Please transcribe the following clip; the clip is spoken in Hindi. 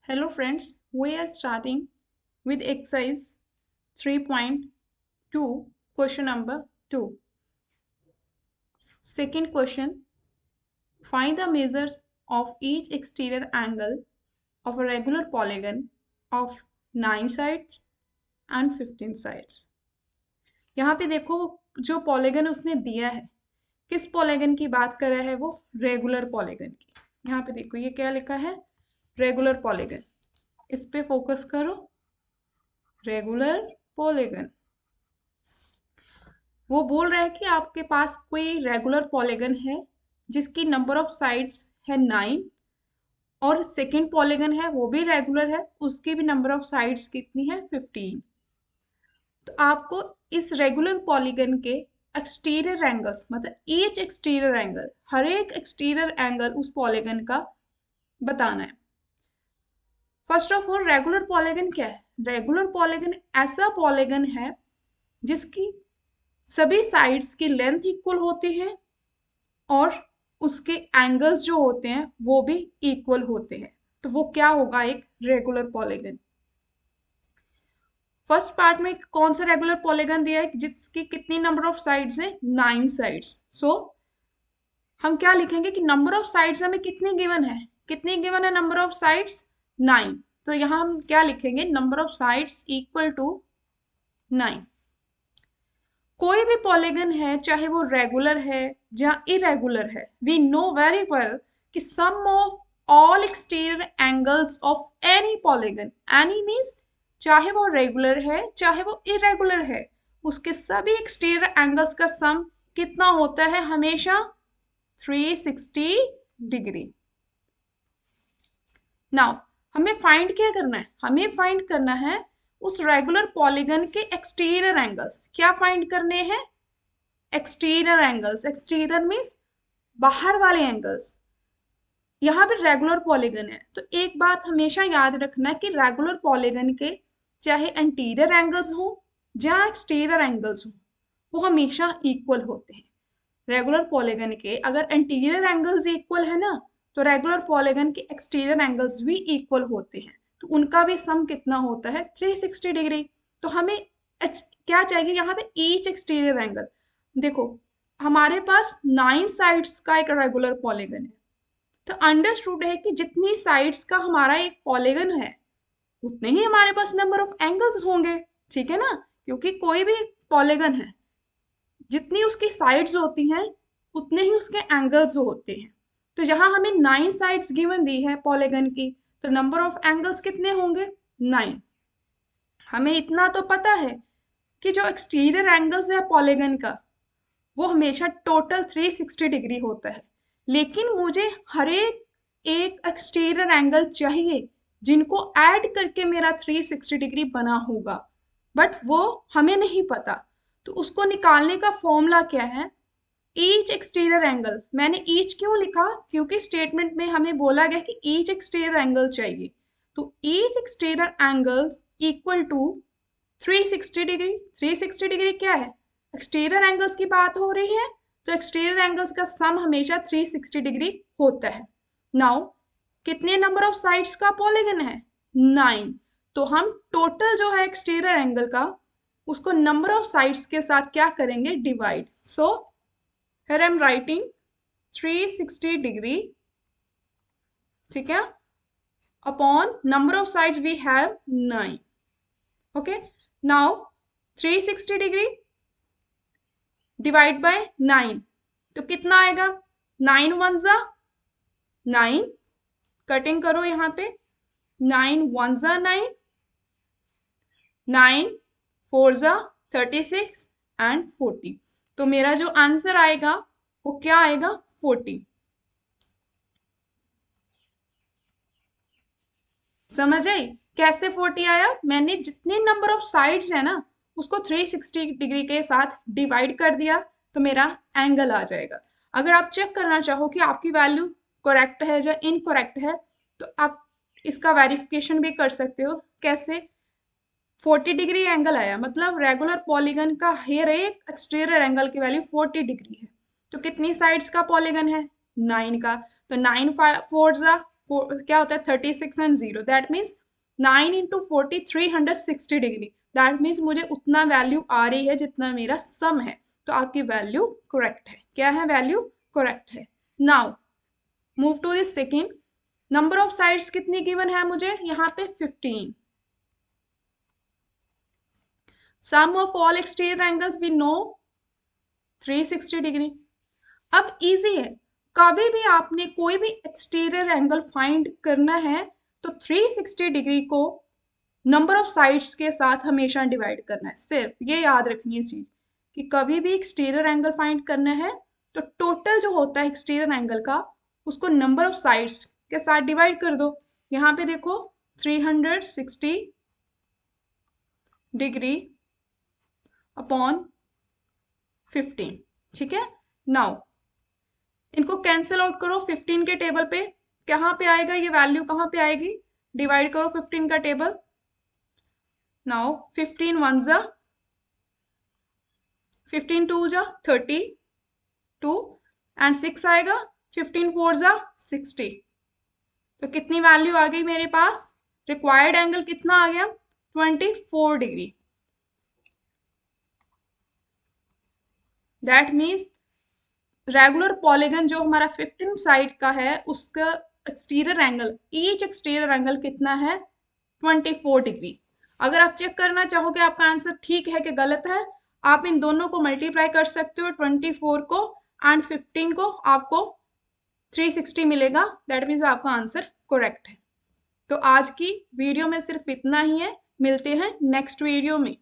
Hello friends, we are starting with exercise 3.2, question number 2. Second question, find the measures of each exterior angle of a regular polygon of 9 sides and 15 sides. यहाँ पे देखो जो पॉलीगन उसने दिया है, किस पॉलीगन की बात कर रहा है वो? रेगुलर पॉलीगन की। यहाँ पे देखो ये क्या लिखा है? Regular polygon. इस पे फोकस करो, रेगुलर पॉलीगन। वो बोल रहा है कि आपके पास कोई रेगुलर पॉलीगन है जिसकी नंबर ऑफ साइड्स है 9 और सेकंड पॉलीगन है वो भी रेगुलर है, उसकी भी नंबर ऑफ साइड्स कितनी है? 15। तो आपको इस रेगुलर पॉलीगन के एक्सटीरियर एंगल्स, मतलब ईच एक्सटीरियर एंगल, हर एक एक्सटीरियर एंगल उस पॉलीगन का बताना है। First of all, regular polygon क्या है? रेगुलर पॉलीगन ऐसा पॉलीगन है जिसकी सभी साइड्स की लेंथ इक्वल होती है और उसके एंगल्स जो होते हैं वो भी इक्वल होते हैं। तो वो क्या होगा? एक रेगुलर पॉलीगन। फर्स्ट पार्ट में कौन सा रेगुलर पॉलीगन दिया है जिसकी कितनी नंबर ऑफ साइड्स है? 9 साइड्स। सो हम क्या लिखेंगे कि नंबर ऑफ साइड्स हमें कितनी गिवन है? कितनी गिवन है नंबर ऑफ साइड्स? 9। तो यहाँ हम क्या लिखेंगे? Number of sides equal to 9। कोई भी पॉलीगन है, चाहे वो रेगुलर है या इरेगुलर है, वी नो वेरी वेल कि sum of all exterior angles of any polygon, any means चाहे वो रेगुलर है चाहे वो इरेगुलर है, उसके सभी एक्सटीरियर एंगल्स का सम कितना होता है? हमेशा 360 डिग्री। नाउ हमें फाइंड क्या करना है? हमें फाइंड करना है उस रेगुलर पॉलीगन के एक्सटीरियर एंगल्स। क्या फाइंड करने हैं? Exterior angles. एक्सटीरियर मीन्स बाहर वाले एंगल्स। यहाँ पे रेगुलर पॉलीगन है तो एक बात हमेशा याद रखना है कि रेगुलर पॉलीगन के चाहे एंटीरियर एंगल्स हो या एक्सटीरियर एंगल्स हो, वो हमेशा इक्वल होते हैं। रेगुलर पॉलीगन के अगर एंटीरियर एंगल्स इक्वल है ना, तो रेगुलर पॉलीगन के एक्सटीरियर एंगल्स भी इक्वल होते हैं, तो उनका भी सम कितना होता है? 360 डिग्री। तो हमें क्या चाहिए यहाँ पे? Each exterior angle. देखो हमारे पास 9 साइड्स का एक रेगुलर पॉलीगन है, तो अंडरस्टूड है कि जितनी साइड्स का हमारा एक पॉलीगन है उतने ही हमारे पास नंबर ऑफ एंगल्स होंगे, ठीक है ना? क्योंकि कोई भी पॉलीगन है, जितनी उसकी साइड्स होती हैं उतने ही उसके एंगल्स होते हैं। तो यहाँ हमें 9 साइड्स गिवन दी है पॉलीगन की, तो नंबर ऑफ एंगल्स कितने होंगे? 9। हमें इतना तो पता है कि जो एक्सटीरियर एंगल्स है पॉलीगन का वो हमेशा टोटल 360 डिग्री होता है, लेकिन मुझे हर एक एक्सटीरियर एंगल चाहिए जिनको ऐड करके मेरा 360 डिग्री बना होगा, बट वो हमें नहीं पता। तो उसको निकालने का फॉर्मूला क्या है? Each exterior angle. मैंने ईच क्यों लिखा? क्योंकि स्टेटमेंट में हमें बोला गया कि ईच एक्सटीरियर एंगल चाहिए। तो each exterior angle equal to 360 degree. 360 degree क्या है? एक्सटीरियर एंगल्स की बात हो रही है, तो एक्सटीरियर एंगल्स का सम हमेशा 360 डिग्री होता है। नाउ कितने नंबर ऑफ साइड्स का पॉलीगन है? 9। तो हम टोटल जो है एक्सटीरियर एंगल का उसको नंबर ऑफ साइड्स के साथ क्या करेंगे? Divide. So here I am writing 360 degree, ठीक है, upon number of sides we have 9। Okay, now 360 degree divide by 9, तो कितना आएगा? 9 वन जा 9, कटिंग करो यहाँ पे, 9 वन जा 9, 9 फोर जा 36 एंड 40। तो मेरा जो आंसर आएगा वो क्या आएगा? 40। समझ आई कैसे 40 आया? मैंने जितने नंबर ऑफ साइड्स है ना उसको 360 डिग्री के साथ डिवाइड कर दिया तो मेरा एंगल आ जाएगा। अगर आप चेक करना चाहो कि आपकी वैल्यू करेक्ट है या इनकरेक्ट है तो आप इसका वेरिफिकेशन भी कर सकते हो। कैसे? 40 डिग्री एंगल आया मतलब रेगुलर पॉलीगन का हर एक एक्सटीरियर एंगल की वैल्यू 40 डिग्री है। तो कितनी साइड्स का पॉलीगन है? 9 का। तो 9 फोर जा क्या होता है 36 and 0, that means 9 into 40 360 degree, that means मुझे उतना वैल्यू आ रही है जितना मेरा सम है, तो आपकी वैल्यू करेक्ट है। क्या है? वैल्यू करेक्ट है। Now move to the second. Number of sides कितनी गिवन है मुझे यहाँ पे? 15। Sum of all exterior angles we know 360 degree. अब इजी है, कभी भी आपने कोई भी एक्सटीरियर एंगल फाइंड करना है तो 360 डिग्री को नंबर ऑफ साइड्स के साथ हमेशा डिवाइड करना है। सिर्फ ये याद रखनी है चीज कि कभी भी एक्सटीरियर एंगल फाइंड करना है तो टोटल जो होता है एक्सटीरियर एंगल का उसको नंबर ऑफ साइड्स के साथ डिवाइड कर दो। यहाँ पे देखो 360 डिग्री अपॉन 15, ठीक है। नाउ इनको कैंसिल आउट करो 15 के टेबल पे, कहाँ पे आएगा ये वैल्यू, कहाँ पे आएगी? डिवाइड करो 15 का टेबल। नाउ 15 1 जा 15 2 जा 32 एंड 6 आएगा, 15 4 जा 60। तो कितनी वैल्यू आ गई मेरे पास? रिक्वायर्ड एंगल कितना आ गया? 24 degree. That means regular polygon जो हमारा 15 साइड का है उसका exterior angle, each exterior angle कितना है? 24 डिग्री। अगर आप चेक करना चाहोगे आपका आंसर ठीक है कि गलत है, आप इन दोनों को मल्टीप्लाई कर सकते हो, 24 को एंड 15 को, आपको 360 मिलेगा। दैट मीन्स आपका आंसर करेक्ट है। तो आज की वीडियो में सिर्फ इतना ही है, मिलते हैं नेक्स्ट वीडियो में।